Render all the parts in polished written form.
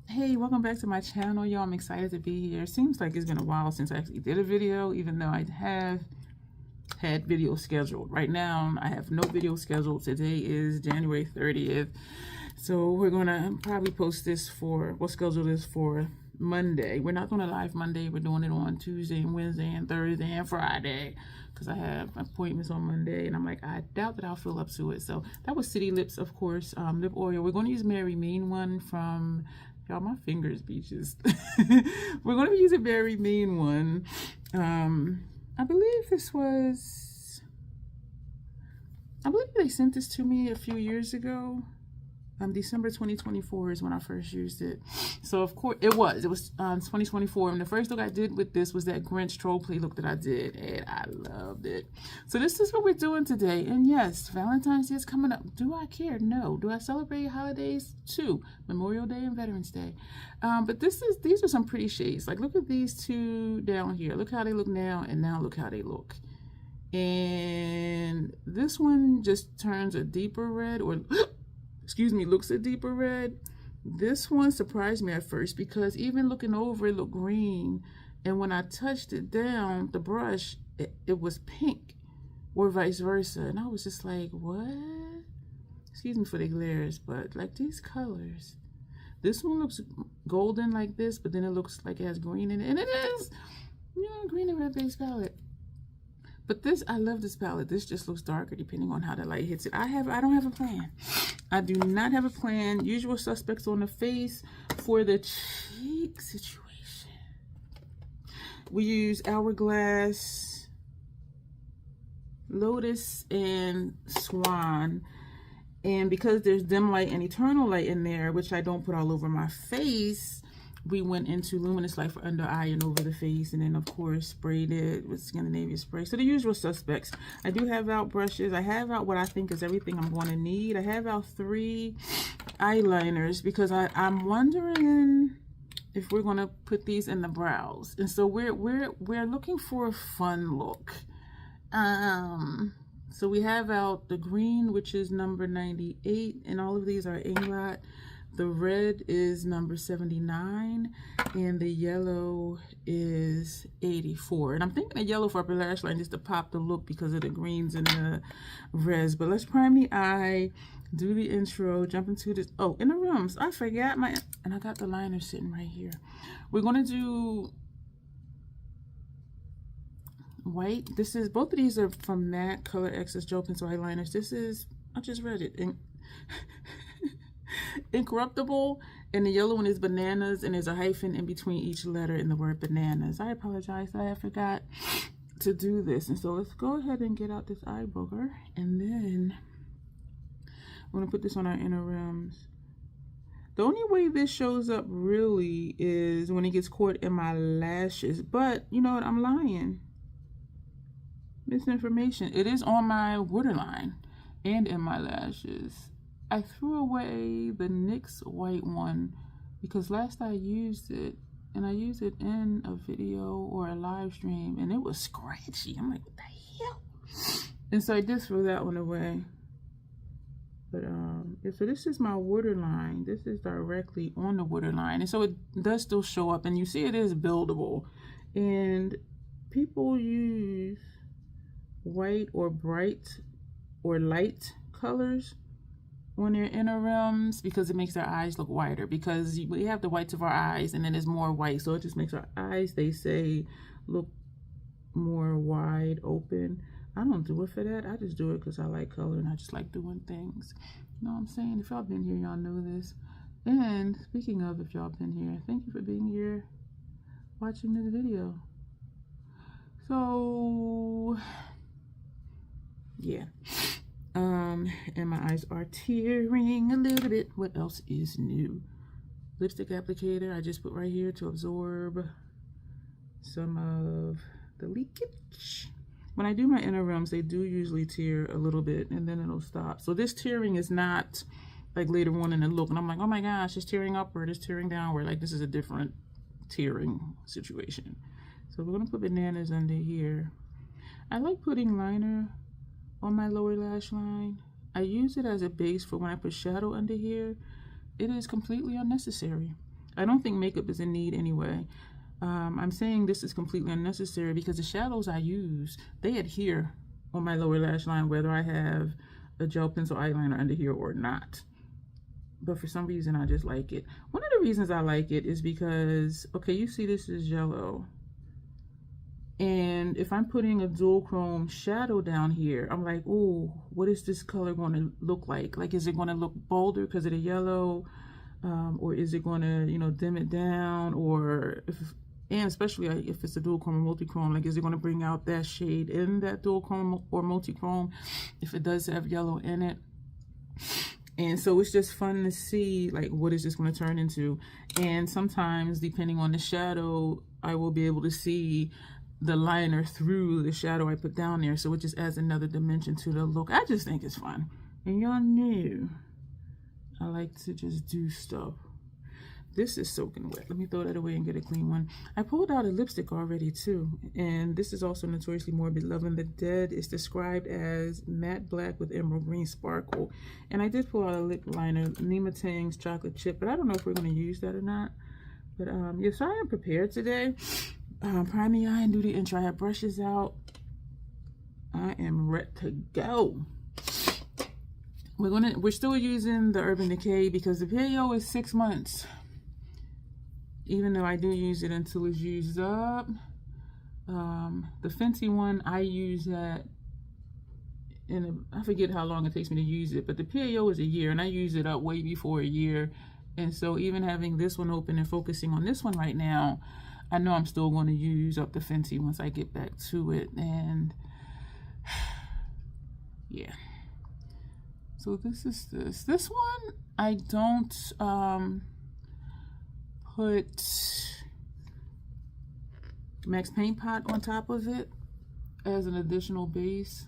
Hey, welcome back to my channel, y'all. I'm excited to be here. Seems like it's been a while since I actually did a video, even though I have had videos scheduled. Right now, I have no video scheduled. Today is January 30th. So we're gonna probably post this we'll schedule this for Monday. We're not gonna live Monday. We're doing it on Tuesday and Wednesday and Thursday and Friday because I have appointments on Monday, and I'm like, I doubt that I'll feel up to it. So that was City Lips, of course, lip oil. We're gonna use Mary Mean one from, y'all, my fingers be just. We're gonna use a Very Mean one. I believe they sent this to me a few years ago. December 2024 is when I first used it. So of course it was 2024, and the first look I did with this was that Grinch troll play look that I did, and I loved it. So this is what we're doing today. And yes, Valentine's Day is coming up. Do I care? No. Do I celebrate holidays too? Memorial Day and Veterans Day. But these are some pretty shades. Like, look at these two down here. Look how they look now, and now look how they look. And this one just turns a deeper red, or excuse me, looks a deeper red. This one surprised me at first because even looking over, it looked green. And when I touched it down, the brush, it was pink, or vice versa. And I was just like, what? Excuse me for the glares, but like these colors. This one looks golden like this, but then it looks like it has green in it. And it is, green and red base palette. But this, I love this palette. This just looks darker depending on how the light hits it. I don't have a plan. I do not have a plan. Usual suspects on the face. For the cheek situation, we use Hourglass, Lotus, and Swan. And because there's dim light and eternal light in there, which I don't put all over my face, we went into Luminous Light for under eye and over the face, and then of course sprayed it with Scandinavian spray. So the usual suspects. I do have out brushes. I have out what I think is everything I'm going to need. I have out 3 eyeliners because I'm wondering if we're going to put these in the brows. And so we're looking for a fun look. So we have out the green, which is number 98, and all of these are Inglot. The red is number 79, and the yellow is 84. And I'm thinking of yellow for upper lash line just to pop the look because of the greens and the reds. But let's prime the eye, do the intro, jump into this. Oh, in the rooms, I forgot and I got the liner sitting right here. We're going to do white. Both of these are from MAC Color Excess Gel Pencil Eyeliners. This is, I just read it. Incorruptible, and the yellow one is Bananas, and there's a hyphen in between each letter in the word bananas. I apologize that I forgot to do this. And so let's go ahead and get out this eye booger, and then I'm going to put this on our inner rims. The only way this shows up really is when it gets caught in my lashes, but you know what, I'm lying. Misinformation. It is on my waterline and in my lashes. I threw away the NYX white one because last I used it, and I used it in a video or a live stream, and it was scratchy. I'm like, what the hell? And so I did throw that one away. But so this is my waterline. This is directly on the waterline, and so it does still show up, and you see it is buildable. And people use white or bright or light colors on their inner rims because it makes their eyes look whiter, because we have the whites of our eyes and then there's more white, so it just makes our eyes, they say, look more wide open. I don't do it for that. I just do it because I like color and I just like doing things. You know what I'm saying? If y'all been here, y'all know this. And speaking of, if y'all been here, thank you for being here watching this video. So yeah. And my eyes are tearing a little bit. What else is new? Lipstick applicator I just put right here to absorb some of the leakage. When I do my inner rims, they do usually tear a little bit and then it'll stop. So this tearing is not like later on in the look and I'm like, oh my gosh, it's tearing upward, it's tearing downward. Like, this is a different tearing situation. So we're gonna put Bananas under here. I like putting liner on my lower lash line. I use it as a base for when I put shadow under here. It is completely unnecessary. I don't think makeup is in need anyway. I'm saying this is completely unnecessary because the shadows I use, they adhere on my lower lash line whether I have a gel pencil eyeliner under here or not. But for some reason I just like it. One of the reasons I like it is because, okay, you see this is yellow. And if I'm putting a dual chrome shadow down here, I'm like, oh, what is this color going to look like? Like, is it going to look bolder because of the yellow? Or is it going to, you know, dim it down? Or and especially if it's a dual chrome or multi-chrome, like, is it going to bring out that shade in that dual chrome or multi-chrome if it does have yellow in it? And so it's just fun to see, like, what is this going to turn into? And sometimes, depending on the shadow, I will be able to see the liner through the shadow I put down there. So it just adds another dimension to the look. I just think it's fun. And y'all know I like to just do stuff. This is soaking wet. Let me throw that away and get a clean one. I pulled out a lipstick already too. And this is also Notoriously Morbid, Loving the Dead. It's described as matte black with emerald green sparkle. And I did pull out a lip liner, Nima Tang's chocolate chip, but I don't know if we're going to use that or not. But yeah, so I am prepared today. Prime the eye and do the intro. I have brushes out. I am ready to go. We're still using the Urban Decay because the PAO is 6 months. Even though I do use it until it's used up. The Fenty one, I use that I forget how long it takes me to use it, but the PAO is a year and I use it up way before a year. And so even having this one open and focusing on this one right now, I know I'm still going to use up the Fenty once I get back to it. And yeah. So this is this. This one, I don't put Max Paint Pot on top of it as an additional base.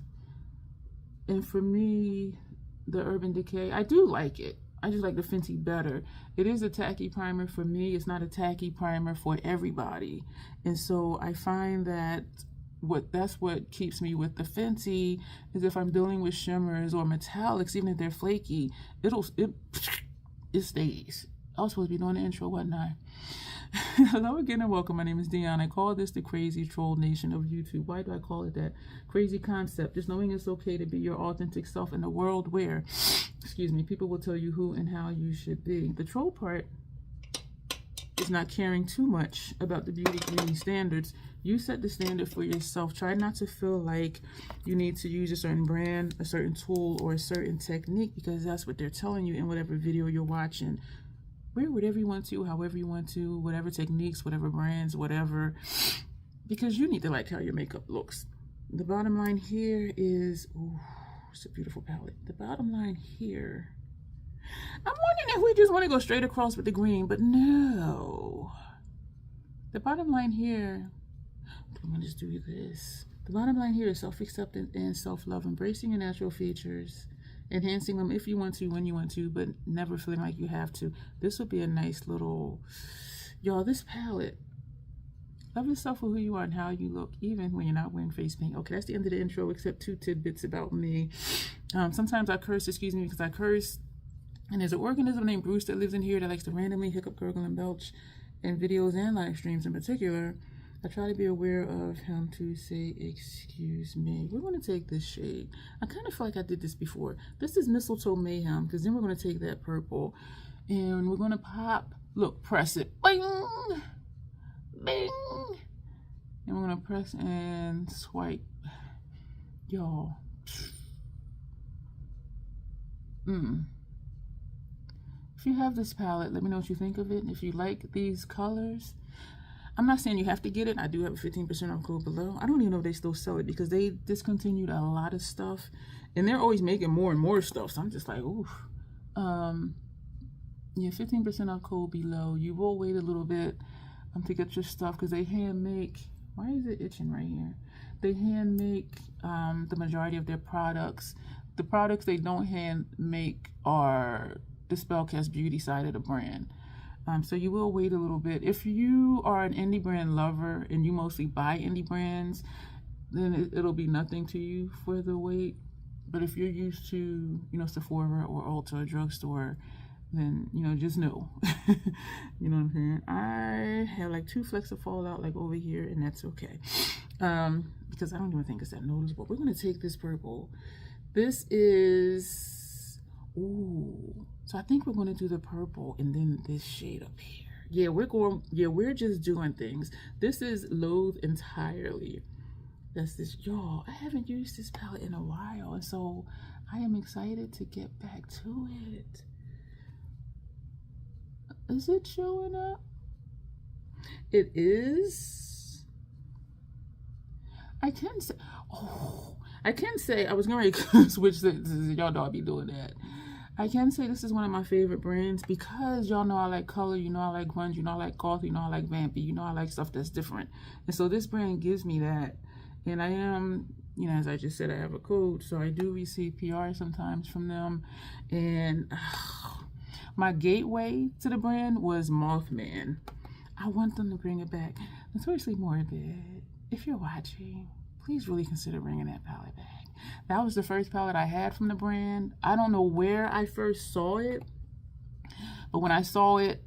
And for me, the Urban Decay, I do like it. I just like the Fenty better. It is a tacky primer for me. It's not a tacky primer for everybody. And so I find that that's what keeps me with the Fenty is if I'm dealing with shimmers or metallics, even if they're flaky, it stays. I was supposed to be doing the intro, wasn't I? Hello again and welcome. My name is Dion. I call this the crazy troll nation of YouTube. Why do I call it that? Crazy concept. Just knowing it's okay to be your authentic self in a world where, excuse me, people will tell you who and how you should be. The troll part is not caring too much about the beauty community standards. You set the standard for yourself. Try not to feel like you need to use a certain brand, a certain tool, or a certain technique because that's what they're telling you in whatever video you're watching. Wear whatever you want to, however you want to, whatever techniques, whatever brands, whatever, because you need to like how your makeup looks. The bottom line here is, ooh, it's a beautiful palette. The bottom line here, I'm wondering if we just want to go straight across with the green, but no. The bottom line here, I'm going to just do this. The bottom line here is self-acceptance and self-love, embracing your natural features, enhancing them if you want to, when you want to, but never feeling like you have to. This would be a nice little, y'all, this palette. Love yourself for who you are and how you look, even when you're not wearing face paint. Okay, that's the end of the intro, except 2 tidbits about me. Sometimes I curse, excuse me, because I curse. And there's an organism named Bruce that lives in here that likes to randomly hiccup, gurgle, and belch in videos and live streams in particular. I try to be aware of him to say, excuse me. We're going to take this shade. I kind of feel like I did this before. This is Mistletoe Mayhem, because then we're going to take that purple. And we're going to pop, look, press it. Bing! Bing! And we're going to press and swipe. Y'all. If you have this palette, let me know what you think of it. If you like these colors, I'm not saying you have to get it. I do have a 15% off code below. I don't even know if they still sell it because they discontinued a lot of stuff. And they're always making more and more stuff. So I'm just like, oof. Yeah, 15% off code below. You will wait a little bit to get your stuff because they hand make. Why is it itching right here? They hand make the majority of their products. The products they don't hand make are the Spellcast Beauty side of the brand. So you will wait a little bit. If you are an indie brand lover and you mostly buy indie brands, then it'll be nothing to you for the wait. But if you're used to, you know, Sephora or Ulta or drugstore, then, you know, just know. You know what I'm saying? I have like 2 flecks of fallout like over here, and that's okay. Because I don't even think it's that noticeable. We're going to take this purple. This is, ooh. So I think we're going to do the purple and then this shade up here. Yeah, we're just doing things. This is Loathe Entirely. That's this, y'all. I haven't used this palette in a while, and so I am excited to get back to it. Is it showing up? It is. I can say, oh, I can say, I was going to switch this, y'all know I be doing that. I can say this is one of my favorite brands because y'all know I like color, you know I like grunge, you know I like goth, you know I like vampy, you know I like stuff that's different. And so this brand gives me that. And I am, you know, as I just said, I have a code, so I do receive PR sometimes from them. And my gateway to the brand was Mothman. I want them to bring it back. Notoriously Morbid, if you're watching, please really consider bringing that palette back. That was the first palette I had from the brand. I don't know where I first saw it, but when I saw it,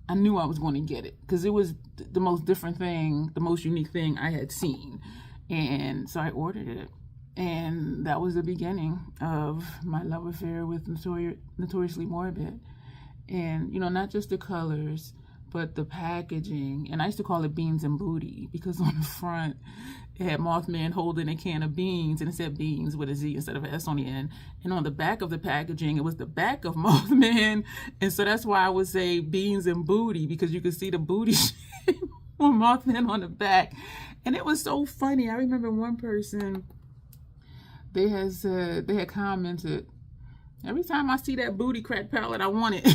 I knew I was going to get it because it was the most different thing, the most unique thing I had seen. And so I ordered it. And that was the beginning of my love affair with Notoriously Morbid. And, you know, not just the colors, but the packaging. And I used to call it Beans and Booty because on the front, it had Mothman holding a can of beans, and it said beans with a Z instead of an S on the end. And on the back of the packaging, it was the back of Mothman. And so that's why I would say Beans and Booty, because you could see the booty shape on Mothman on the back. And it was so funny. I remember one person, they had commented, every time I see that booty crack palette, I want it.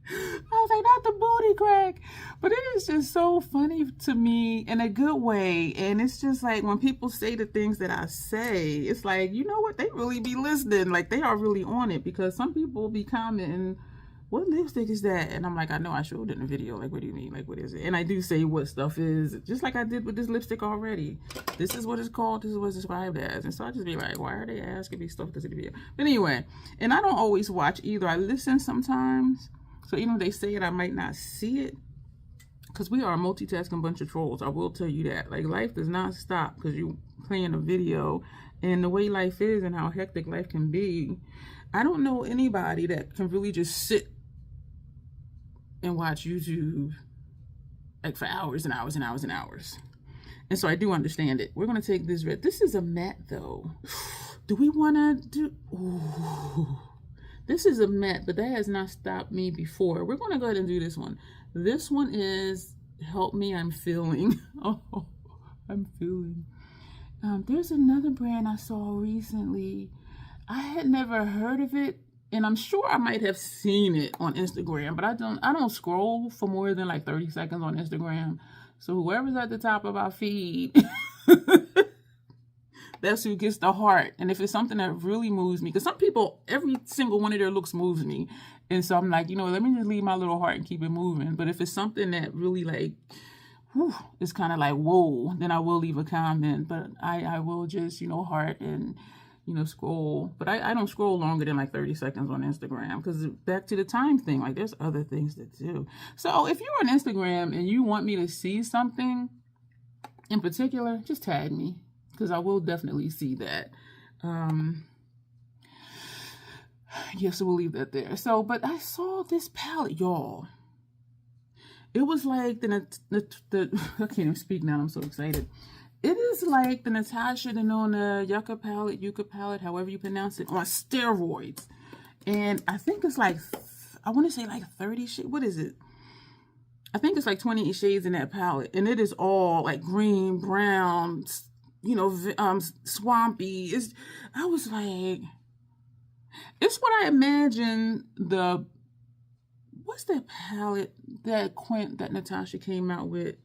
I was like, not the booty crack. But it is just so funny to me in a good way. And it's just like when people say the things that I say, it's like, you know what? They really be listening. Like they are really on it, because some people be commenting, what lipstick is that? And I'm like, I know I showed it in the video. Like, what do you mean? Like, what is it? And I do say what stuff is, just like I did with this lipstick already. This is what it's called. This is what it's described as. And so I just be like, why are they asking me stuff that's in the video? But anyway, and I don't always watch either. I listen sometimes. So even if they say it, I might not see it. Because we are a multitasking bunch of trolls. I will tell you that. Like, life does not stop because you're playing a video. And the way life is and how hectic life can be, I don't know anybody that can really just sit and watch YouTube like for hours and hours and hours and hours. And so I do understand it. We're going to take this red. This is a matte though. Do we want to do... Ooh. This is a matte, but that has not stopped me before. We're going to go ahead and do this one. This one is Help Me, I'm Feeling. Oh, I'm feeling. There's another brand I saw recently. I had never heard of it, and I'm sure I might have seen it on Instagram, but I don't scroll for more than like 30 seconds on Instagram. So whoever's at the top of our feed, that's who gets the heart. And if it's something that really moves me, because some people, every single one of their looks moves me. And so I'm like, you know, let me just leave my little heart and keep it moving. But if it's something that really like, whew, it's kind of like, whoa, then I will leave a comment. But I will just, you know, heart and, you know, scroll. But I don't scroll longer than like 30 seconds on Instagram, because back to the time thing, like there's other things to do. So if you're on Instagram and you want me to see something in particular, just tag me, because I will definitely see that. Yes, so we'll leave that there. So, but I saw this palette, y'all. It was like the I can't even speak now, I'm so excited. It is like the Natasha Denona Yucca palette, however you pronounce it, on steroids. And I think it's like, I want to say like 30 shades. What is it? I think it's like 28 shades in that palette. And it is all like green, brown, you know, swampy. I was like, it's what I imagine what's that palette that that Natasha came out with?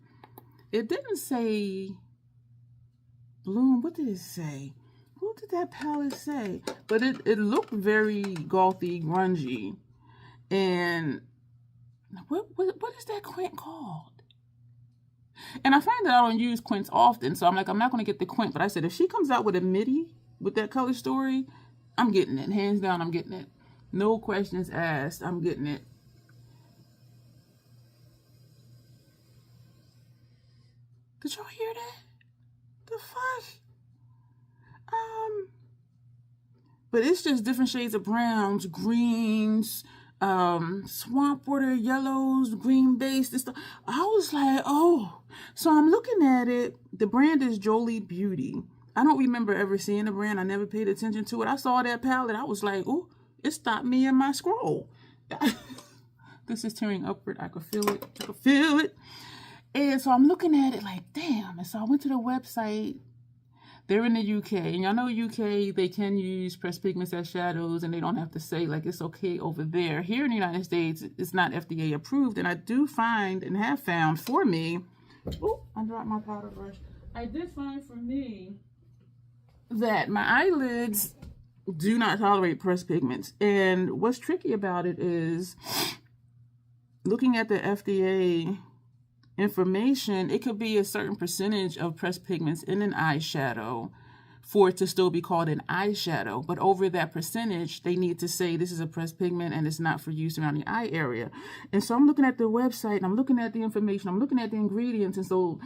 It didn't say Bloom. What did it say? What did that palette say? But it looked very gothy, grungy. And what is that quint called? And I find that I don't use quints often, so I'm like, I'm not going to get the quint. But I said, if she comes out with a midi with that color story, I'm getting it. Hands down, I'm getting it. No questions asked. I'm getting it. Did y'all hear that? The fuck? But it's just different shades of browns, greens, swamp water, yellows, green base, and stuff. I was like, oh. So I'm looking at it. The brand is Quigley Blvd. I don't remember ever seeing the brand. I never paid attention to it. I saw that palette. I was like, oh, it stopped me in my scroll. This is tearing upward. I could feel it. I could feel it. And so I'm looking at it like, damn. And so I went to the website. They're in the UK, and y'all know UK, they can use pressed pigments as shadows, and they don't have to say, like, it's okay over there. Here in the United States, it's not FDA approved, and I do find, and have found for me, oh, I dropped my powder brush. I did find for me that my eyelids do not tolerate pressed pigments, and what's tricky about it is, looking at the FDA information, it could be a certain percentage of pressed pigments in an eyeshadow for it to still be called an eyeshadow. But over that percentage, they need to say this is a pressed pigment and it's not for use around the eye area. And so I'm looking at the website and I'm looking at the information, I'm looking at the ingredients. And so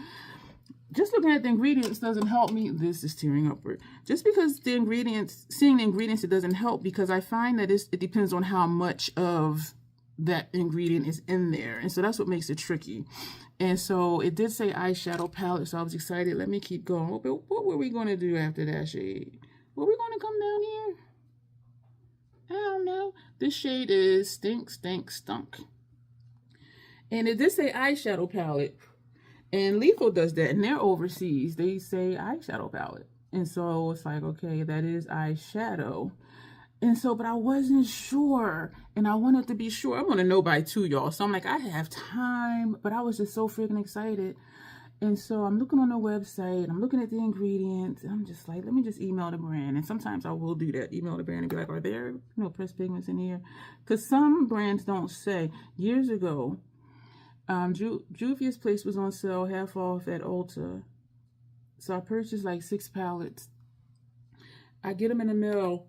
just looking at the ingredients doesn't help me. This is tearing upward. Just because the ingredients, seeing the ingredients, it doesn't help, because I find that it depends on how much of that ingredient is in there. And so that's what makes it tricky. And so it did say eyeshadow palette, so I was excited. Let me keep going. What were we going to do after that shade? Were we going to come down here? I don't know. This shade is Stink, Stink, Stunk. And it did say eyeshadow palette. And Lethal does that. And they're overseas. They say eyeshadow palette. And so it's like, okay, that is eyeshadow. And so, but I wasn't sure, and I wanted to be sure. I want to know by 2, y'all. So I'm like, I have time, but I was just so freaking excited. And so I'm looking on the website, I'm looking at the ingredients, and I'm just like, let me just email the brand. And sometimes I will do that, email the brand and be like, are there, pressed pigments in here? Because some brands don't say. Years ago, Juvia's Place was on sale, half off at Ulta. So I purchased like 6 palettes. I get them in the mail.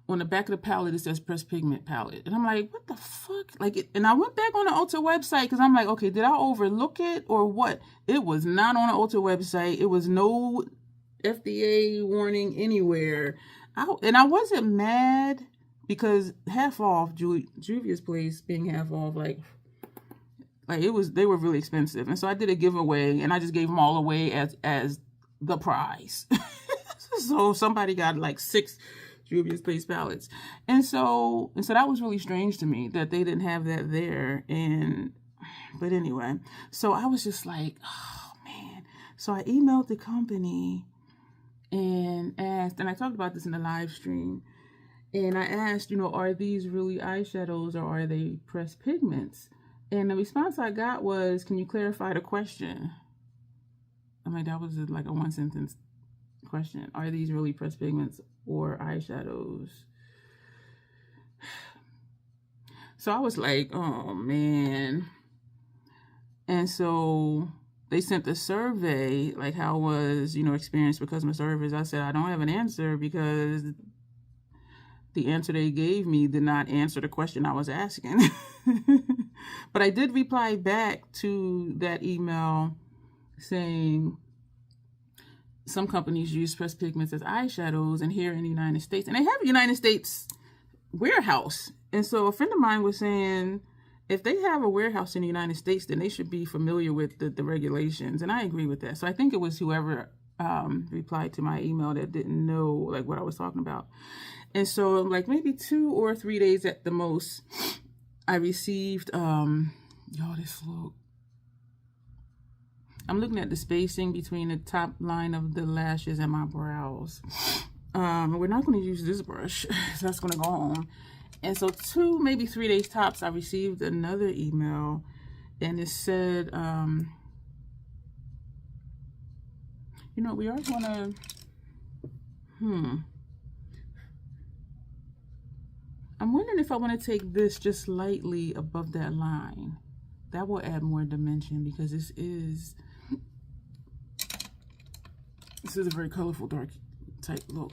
On the back of the palette, it says pressed pigment palette. And I'm like, what the fuck? And I went back on the Ulta website because I'm like, okay, did I overlook it or what? It was not on the Ulta website. It was no FDA warning anywhere. And I wasn't mad because half off, Juvia's Place being half off, like they were really expensive. And so I did a giveaway and I just gave them all away as the prize. So somebody got like 6 Juvia's Place palettes. And so that was really strange to me that they didn't have that there. But anyway, so I was just like, oh man. So I emailed the company and asked, and I talked about this in the live stream, and I asked, are these really eyeshadows or are they pressed pigments? And the response I got was, can you clarify the question? I mean, that was like a 1-sentence question. Are these really pressed pigments or eyeshadows? So I was like, oh man. And so they sent a survey, like how was, experience with customer service. I said, I don't have an answer because the answer they gave me did not answer the question I was asking. But I did reply back to that email saying, some companies use pressed pigments as eyeshadows, and here in the United States, and they have a United States warehouse. And so a friend of mine was saying, if they have a warehouse in the United States, then they should be familiar with the regulations. And I agree with that. So I think it was whoever replied to my email that didn't know like what I was talking about. And so like maybe 2 or 3 days at the most, I received, y'all, this look. I'm looking at the spacing between the top line of the lashes and my brows. We're not going to use this brush, so that's going to go on. And so 2, maybe 3 days tops, I received another email, and it said, we are going to, I'm wondering if I want to take this just lightly above that line. That will add more dimension because this is a very colorful dark type look.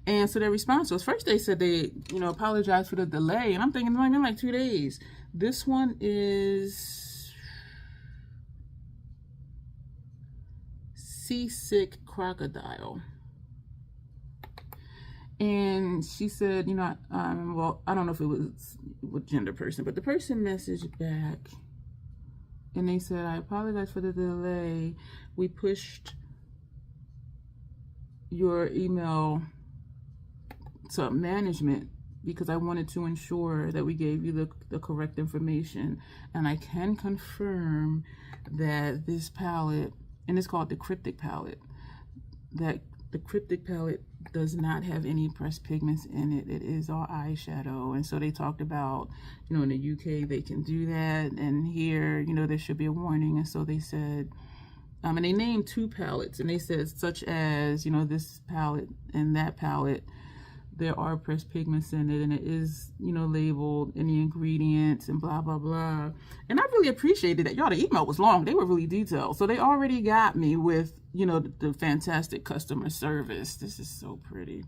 And so their response was, first they said they, apologize for the delay. And I'm thinking, like, in like 2 days. This one is Seasick Crocodile. And she said, well, I don't know if it was with gender person, but the person messaged back and they said, I apologize for the delay. We pushed your email to management because I wanted to ensure that we gave you the correct information. And I can confirm that this palette, and it's called the Cryptic palette, that the Cryptic palette does not have any pressed pigments in it. It is all eyeshadow. And so they talked about, in the UK they can do that, and here, there should be a warning. And so they said, and they named 2 palettes, and they said such as, this palette and that palette, there are pressed pigments in it, and it is, labeled in the ingredients and blah, blah, blah. And I really appreciated that. Y'all, the email was long. They were really detailed. So they already got me with, the fantastic customer service. This is so pretty.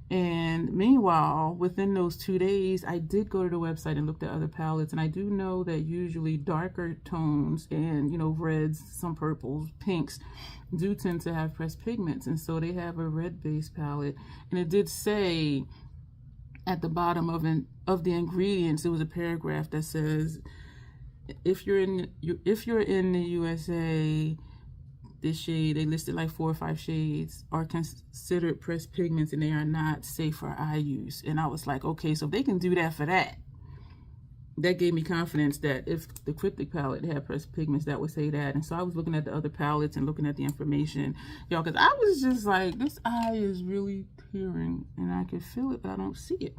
And meanwhile, within those 2 days, I did go to the website and looked at other palettes. And I do know that usually darker tones and, reds, some purples, pinks, do tend to have pressed pigments. And so they have a red-based palette. And it did say at the bottom of the ingredients, there was a paragraph that says, if you're in the USA, this shade, they listed like 4 or 5 shades, are considered pressed pigments and they are not safe for eye use. And I was like, okay, so if they can do that for that, that gave me confidence that if the Cryptic palette had pressed pigments, that would say that. And so I was looking at the other palettes and looking at the information, y'all, because I was just like, this eye is really tearing and I can feel it, but I don't see it.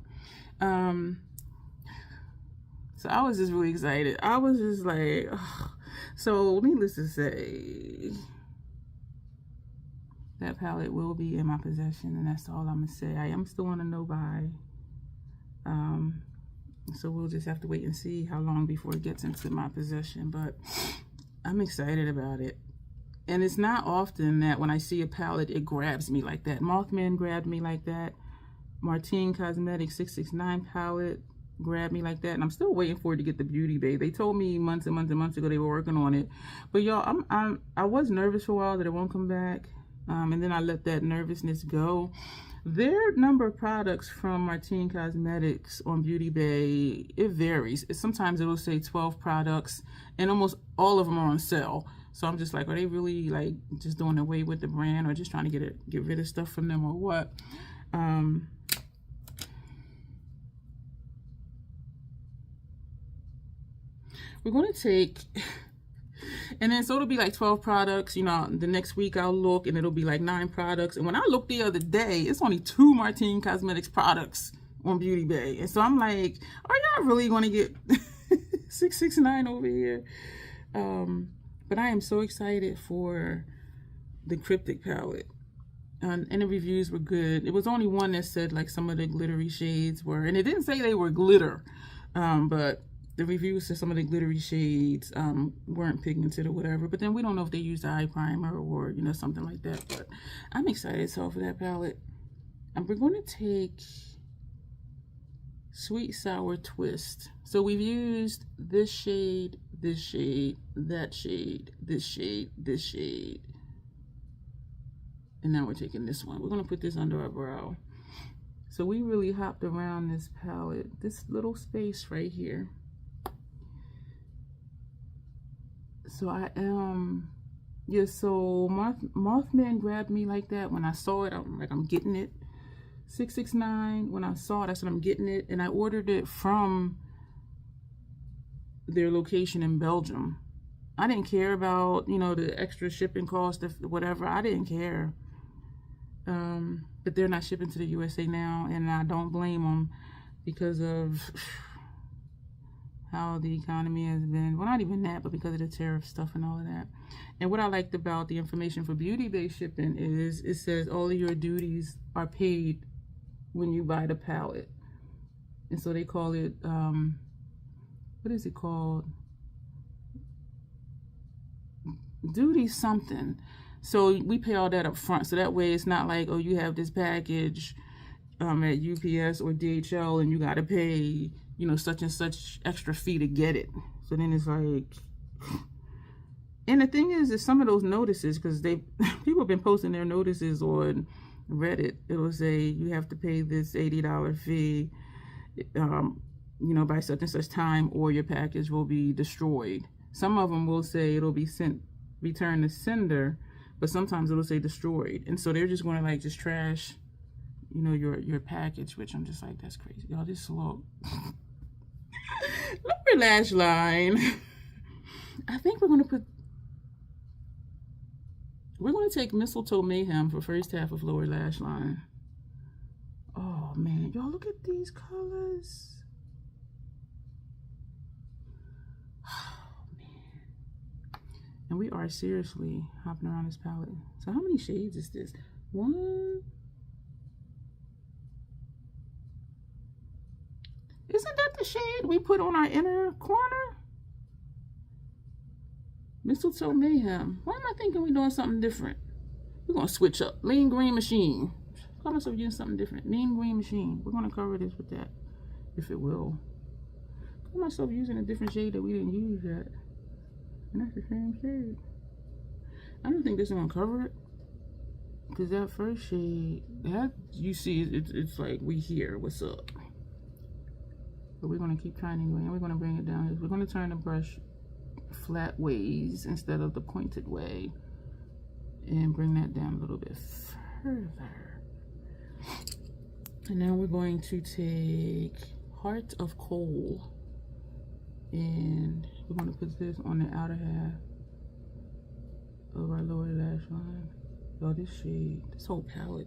So I was just really excited. I was just like, ugh. So needless to say, that palette will be in my possession, and that's all I'm gonna say. I am still on a no-buy, so we'll just have to wait and see how long before it gets into my possession, but I'm excited about it. And it's not often that when I see a palette, it grabs me like that. Mothman grabbed me like that. Martine Cosmetics 669 palette grabbed me like that, and I'm still waiting for it to get the Beauty Bay. They told me months and months and months ago they were working on it, but y'all, I was nervous for a while that it won't come back. And then I let that nervousness go. Their number of products from Martine Cosmetics on Beauty Bay, it varies. Sometimes it'll say 12 products, and almost all of them are on sale. So I'm just like, are they really like just doing away with the brand, or just trying to get rid of stuff from them, or what? We're going to take... And then so it'll be like 12 products, the next week I'll look and it'll be like 9 products. And when I looked the other day, it's only 2 Martine Cosmetics products on Beauty Bay. And so I'm like, are y'all really going to get 669 over here? But I am so excited for the Cryptic palette. And the reviews were good. It was only one that said like some of the glittery shades were, and it didn't say they were glitter, but the reviews said some of the glittery shades weren't pigmented or whatever. But then we don't know if they used eye primer or, something like that. But I'm excited for that palette. And we're going to take Sweet Sour Twist. So we've used this shade, that shade, this shade, this shade. And now we're taking this one. We're going to put this under our brow. So we really hopped around this palette, this little space right here. So I am, so Mothman grabbed me like that. When I saw it, I'm like, I'm getting it. 669, when I saw it, I said, I'm getting it. And I ordered it from their location in Belgium. I didn't care about, the extra shipping cost, whatever. I didn't care. But they're not shipping to the USA now, and I don't blame them because of how the economy has been. Well, not even that, but because of the tariff stuff and all of that. And what I liked about the information for Beauty Bay shipping is it says all of your duties are paid when you buy the palette. And so they call it, what is it called? Duty something. So we pay all that up front. So that way it's not like, oh, you have this package, at UPS or DHL, and you got to pay, you know, such and such extra fee to get it. So then it's like, and the thing is some of those notices, because people have been posting their notices on Reddit, it will say you have to pay this $80 fee, you know, by such and such time, or your package will be destroyed. Some of them will say it'll be returned to sender, but sometimes it'll say destroyed. And so they're just going to like just trash, you know, your package, which I'm just like, that's crazy. Y'all, just look. Lower lash line. I think we're going to take Mistletoe Mayhem for first half of lower lash line. Oh man, y'all, look at these colors. And we are seriously hopping around this palette. So how many shades is this? One. Isn't that the shade we put on our inner corner? Mistletoe Mayhem. Why am I thinking we're doing something different? We're going to switch up. Lean Green Machine. Call myself using something different. Lean Green Machine. We're going to cover this with that, if it will. Call myself using a different shade that we didn't use yet. And that's the same shade. I don't think this is going to cover it. Because that first shade, that you see, it's like we here. What's up? But we're going to keep trying anyway. And we're going to bring it down. We're going to turn the brush flat ways instead of the pointed way. And bring that down a little bit further. And now we're going to take Heart of Coal. And we're going to put this on the outer half of our lower lash line. Oh, this shade, this whole palette.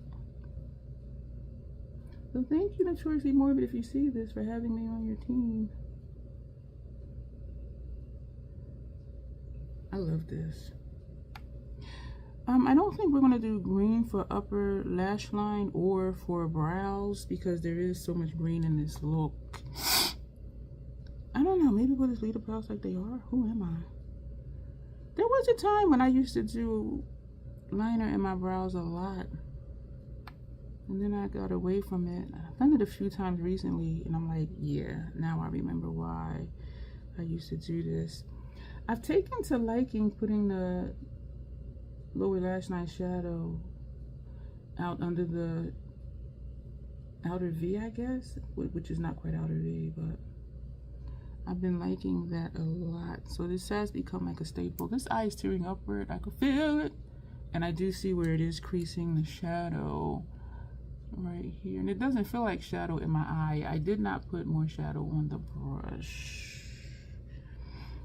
So thank you, Notoriously Morbid, if you see this, for having me on your team. I love this. I don't think we're going to do green for upper lash line or for brows because there is so much green in this look. I don't know, maybe we'll just leave the brows like they are. Who am I? There was a time when I used to do liner in my brows a lot. And then I got away from it. I've done it a few times recently and I'm like, yeah, now I remember why I used to do this. I've taken to liking putting the lower lash line shadow out under the outer V, I guess, which is not quite outer V, but I've been liking that a lot. So this has become like a staple. This eye is tearing upward. I could feel it. And I do see where it is creasing the shadow right here. And it doesn't feel like shadow in my eye. I did not put more shadow on the brush.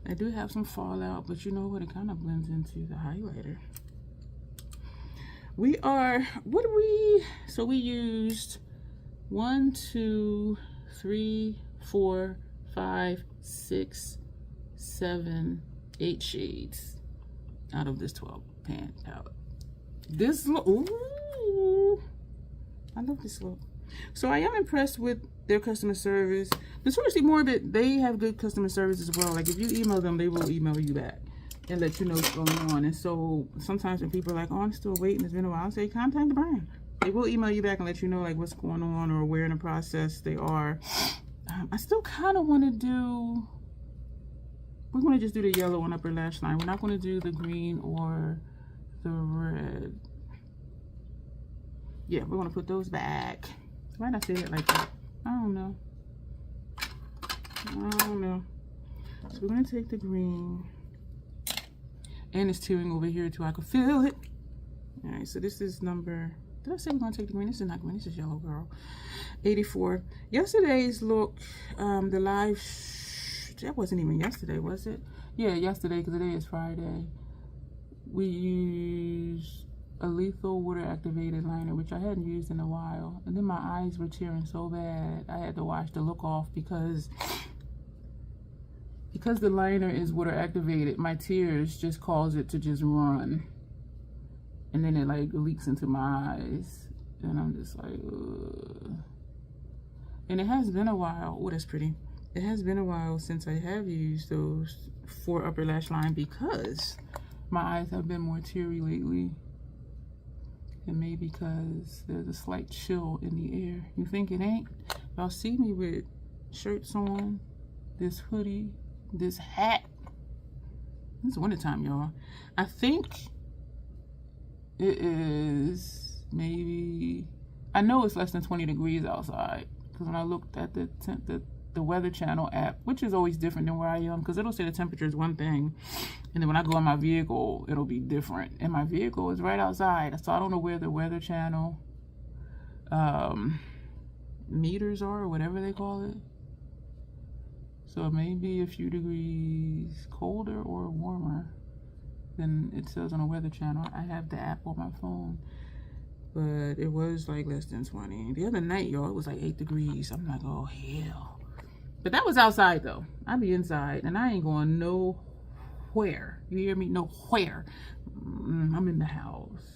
I do have some fallout, but you know what? It kind of blends into the highlighter. We are, so we used 1, 2, 3, 4, 5, 6, 7, 8 shades out of this 12 pan palette. This look, ooh, I love this look. So I am impressed with their customer service. Notoriously Morbid, they have good customer service as well. Like if you email them, they will email you back and let you know what's going on. And so sometimes when people are like, oh, I'm still waiting, it's been a while, I say contact the brand. They will email you back and let you know like what's going on or where in the process they are. I still kind of want to do, we're going to just do the yellow on upper lash line. We're not going to do the green or the red. Yeah, we're going to put those back. Why did I say it like that? I don't know. So we're going to take the green. And it's tearing over here too. I can feel it. All right, so this is number, did I say we're going to take the green? This is not green. This is yellow, girl. 84. Yesterday's look, the live, that wasn't even yesterday, was it? Yeah, yesterday, because today is Friday. We used a lethal water activated liner, which I hadn't used in a while. And then my eyes were tearing so bad, I had to wash the look off because the liner is water activated, my tears just cause it to just run. And then it like leaks into my eyes. And I'm just like, ugh. And it has been a while. Oh, that's pretty. It has been a while since I have used those for upper lash line because my eyes have been more teary lately. It may be because there's a slight chill in the air. You think it ain't? Y'all see me with shirts on, this hoodie, this hat. It's wintertime, y'all. I think it is maybe, I know it's less than 20 degrees outside, because when I looked at the Weather Channel app, which is always different than where I am, because it'll say the temperature is one thing, and then when I go in my vehicle, it'll be different. And my vehicle is right outside, so I don't know where the Weather Channel meters are, or whatever they call it. So it may be a few degrees colder or warmer than it says on the Weather Channel. I have the app on my phone, but it was like less than 20. The other night, y'all, it was like 8 degrees. I'm like, oh hell. But that was outside though. I be inside and I ain't going nowhere. You hear me? Nowhere. I'm in the house.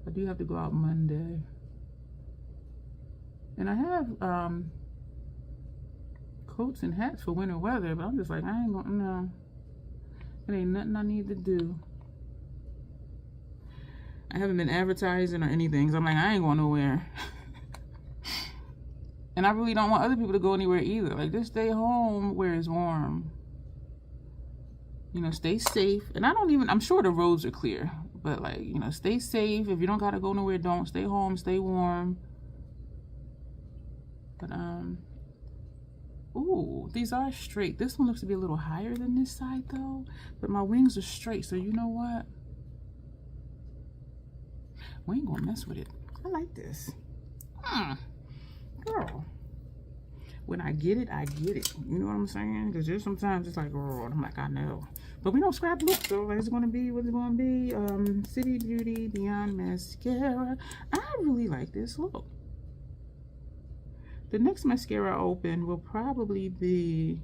I do have to go out Monday. And I have coats and hats for winter weather, but I'm just like, I ain't gonna, no. It ain't nothing I need to do. I haven't been advertising or anything, so I'm like, I ain't going nowhere. And I really don't want other people to go anywhere either. Like, just stay home where it's warm. You know, stay safe. And I'm sure the roads are clear, but like, you know, stay safe. If you don't gotta go nowhere, don't. Stay home, stay warm. But, ooh, these are straight. This one looks to be a little higher than this side though, but my wings are straight, so you know what? We ain't gonna mess with it. I like this. Girl. When I get it, I get it. You know what I'm saying? Because there's sometimes it's like, oh, I'm like, I know. But we don't scrap look, so it's gonna be what it's gonna be. City Beauty Dion Mascara. I really like this look. The next mascara I open will probably be,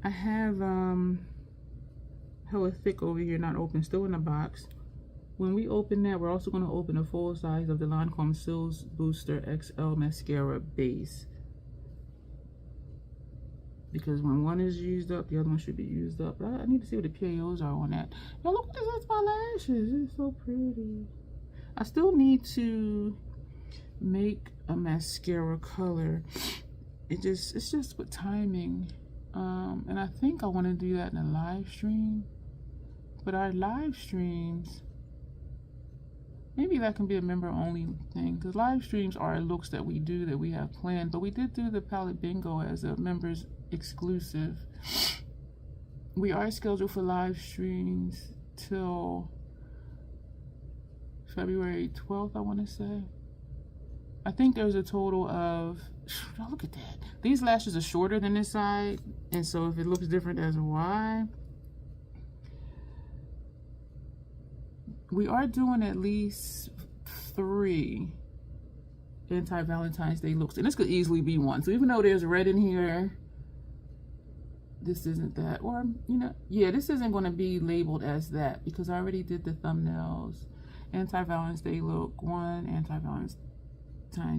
I have Hella Thick over here, not open, still in the box. When we open that, we're also going to open a full size of the Lancome Cils Booster XL Mascara Base. Because when one is used up, the other one should be used up. I need to see what the PAOs are on that. Now look what this is, my lashes. It's so pretty. I still need to make a mascara color. It's just with timing. And I think I want to do that in a live stream. But our live streams, maybe that can be a member only thing, because live streams are looks that we do, that we have planned. But we did do the palette bingo as a members exclusive. We are scheduled for live streams till February 12th, I want to say. I think there's a total of, oh, look at that. These lashes are shorter than this side, and so if it looks different, that's why. We are doing at least 3 anti-Valentine's Day looks, and this could easily be one. So even though there's red in here, this isn't that. Or, you know, yeah, this isn't going to be labeled as that because I already did the thumbnails. Anti-Valentine's Day look 1, anti-Valentine's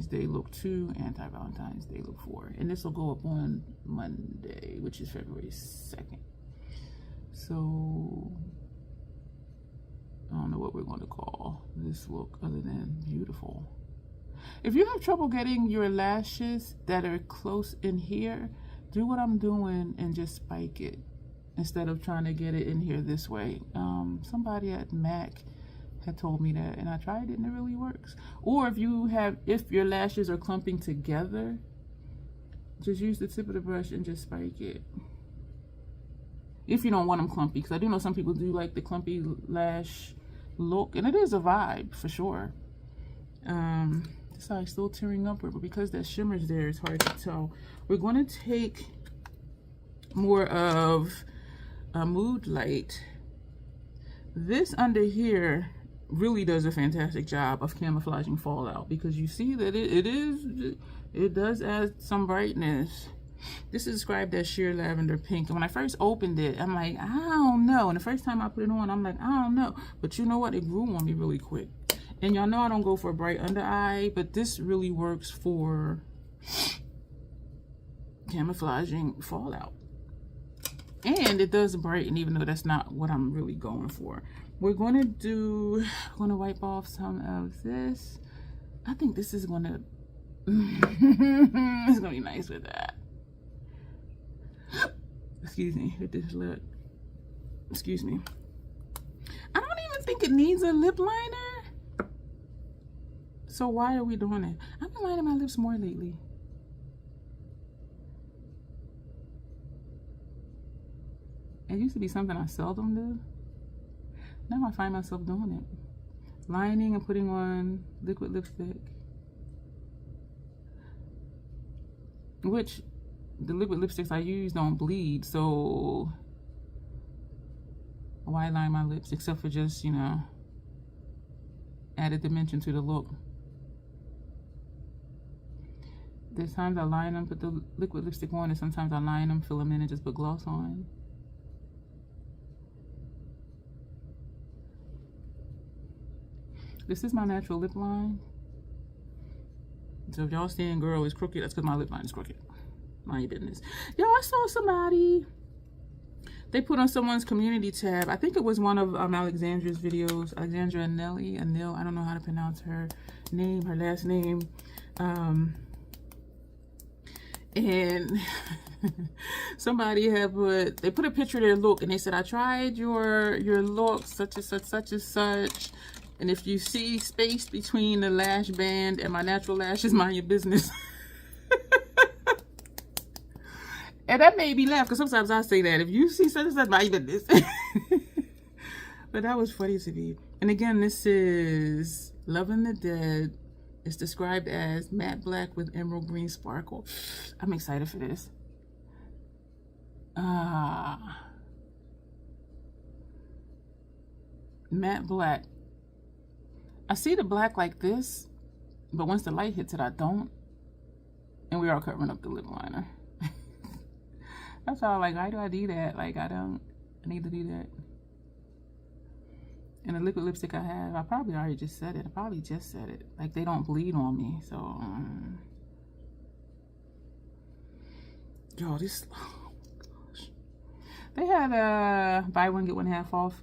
Day look 2, anti-Valentine's Day look 4. And this will go up on Monday, which is February 2nd. So I don't know what we're going to call this look other than beautiful. If you have trouble getting your lashes that are close in here, do what I'm doing and just spike it instead of trying to get it in here this way. Somebody at MAC had told me that, and I tried it and it really works. Or if your lashes are clumping together, just use the tip of the brush and just spike it. If you don't want them clumpy, because I do know some people do like the clumpy lash look, and it is a vibe for sure. This side's still tearing upward, but because that shimmer's there, it's hard to tell. We're going to take more of a Mood Light. This under here really does a fantastic job of camouflaging fallout, because you see that it does add some brightness. This is described as sheer lavender pink, and when I first opened it, I'm like, I don't know. And the first time I put it on, I'm like, I don't know. But you know what? It grew on me really quick. And y'all know I don't go for a bright under eye, but this really works for camouflaging fallout. And it does brighten, even though that's not what I'm really going for. We're gonna wipe off some of this. I think this is gonna, it's gonna be nice with that. Excuse me, with this lip. Excuse me. I don't even think it needs a lip liner. So why are we doing it? I've been lining my lips more lately. It used to be something I seldom do. Now I find myself doing it. Lining and putting on liquid lipstick. Which, the liquid lipsticks I use don't bleed, so why line my lips except for just, you know, add a dimension to the look. There's times I line them, put the liquid lipstick on, and sometimes I line them, fill them in, and just put gloss on. This is my natural lip line. So if y'all saying girl is crooked, that's because my lip line is crooked. Mind your business. Yo, I saw somebody, they put on someone's community tab. I think it was one of Alexandra's videos. Alexandra Anil, I don't know how to pronounce her name, her last name. And somebody had they put a picture of their look, and they said, I tried your look, such and such, such and such. And if you see space between the lash band and my natural lashes, mind your business. And that made me laugh, because sometimes I say that. If you see such and such, mind your business. But that was funny to me. And again, this is Loving the Dead. It's described as matte black with emerald green sparkle. I'm excited for this. Matte black. I see the black like this, but once the light hits it, I don't. And we are covering up the lip liner. That's all, like, why do I do that? Like, I need to do that. And the liquid lipstick I have, I probably already just said it. I probably just said it. Like, they don't bleed on me, so. Yo, this, oh gosh. They had a buy one, get one half off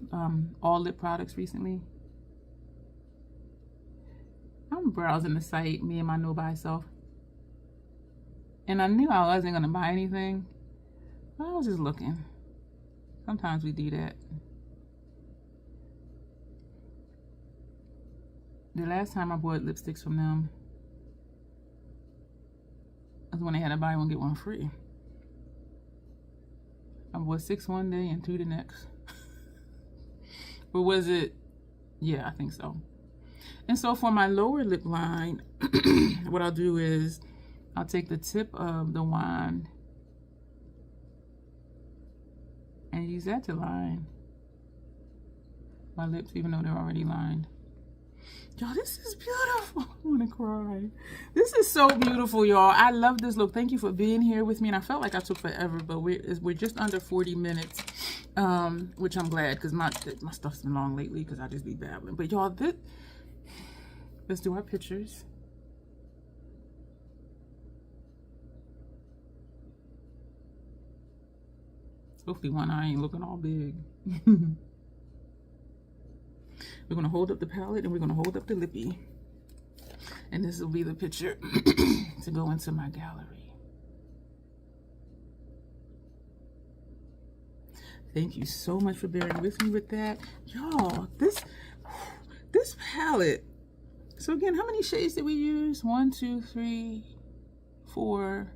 all lip products recently. I'm browsing the site, me and my no-buy self. And I knew I wasn't gonna buy anything. I was just looking. Sometimes we do that. The last time I bought lipsticks from them was when they had a buy one, get one free. I bought 6 one day and 2 the next. Or was it? Yeah, I think so. And so for my lower lip line, what I'll do is I'll take the tip of the wand and use that to line my lips, even though they're already lined. Y'all, this is beautiful. I want to cry. This is so beautiful, y'all. I love this look. Thank you for being here with me. And I felt like I took forever, but we're just under 40 minutes, which I'm glad, because my stuff's been long lately because I just be babbling. But y'all, let's do our pictures. Hopefully one eye ain't looking all big. We're going to hold up the palette and we're going to hold up the lippy. And this will be the picture to go into my gallery. Thank you so much for bearing with me with that. Y'all, this palette. So again, how many shades did we use? 1, 2, 3, 4,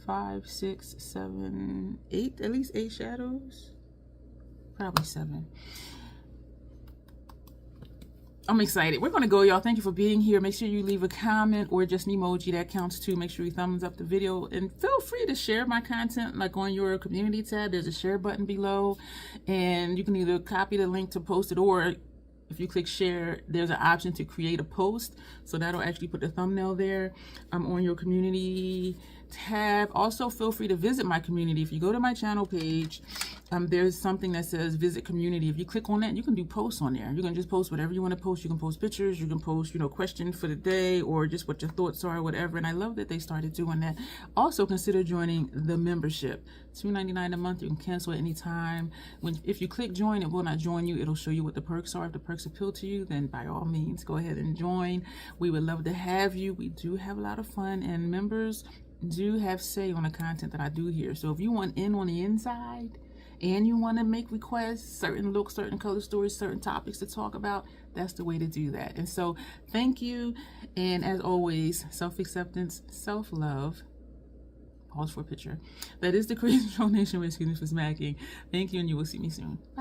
5, 6, 7, 8. At least 8 shadows. Probably 7. I'm excited. We're going to go, y'all. Thank you for being here. Make sure you leave a comment or just an emoji. That counts too. Make sure you thumbs up the video. And feel free to share my content, like on your community tab. There's a share button below. And you can either copy the link to post it, or if you click share, there's an option to create a post. So that'll actually put the thumbnail there on your community tab. Also, feel free to visit my community. If you go to my channel page, there's something that says visit community. If you click on that, you can do posts on there. You can just post whatever you want to post. You can post pictures, you can post, you know, questions for the day, or just what your thoughts are, whatever. And I love that they started doing that. Also consider joining the membership. $2.99 a month. You can cancel at any time. If you click join, it will not join you. It'll show you what the perks are. If the perks appeal to you, then by all means go ahead and join. We would love to have you. We do have a lot of fun, and members do have say on the content that I do here. So if you want in on the inside, and you want to make requests, certain looks, certain color stories, certain topics to talk about, that's the way to do that. And so thank you. And as always, self-acceptance, self-love. Pause for a picture. That is the Crazy Troll Nation. Excuse me for smacking. Thank you, and you will see me soon. Bye.